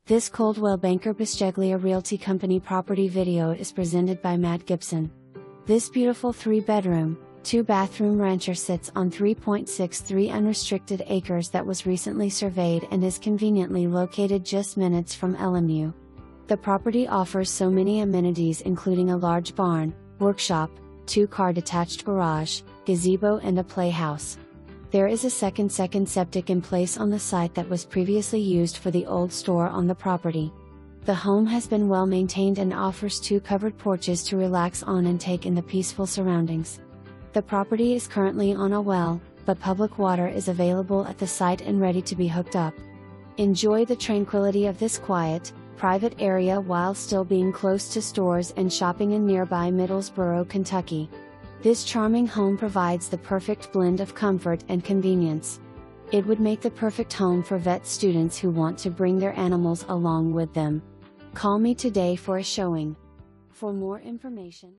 This Coldwell Banker Bisceglia Realty Company property video is presented by Matt Gibson. This beautiful 3-bedroom, 2-bathroom rancher sits on 3.63 unrestricted acres that was recently surveyed and is conveniently located just minutes from LMU. The property offers so many amenities including a large barn, workshop, 2-car detached garage, gazebo and a playhouse. There is a second septic in place on the site that was previously used for the old store on the property. The home has been well maintained and offers 2 covered porches to relax on and take in the peaceful surroundings. The property is currently on a well, but public water is available at the site and ready to be hooked up. Enjoy the tranquility of this quiet, private area while still being close to stores and shopping in nearby Middlesboro, Kentucky. This charming home provides the perfect blend of comfort and convenience. It would make the perfect home for vet students who want to bring their animals along with them. Call me today for a showing. For more information.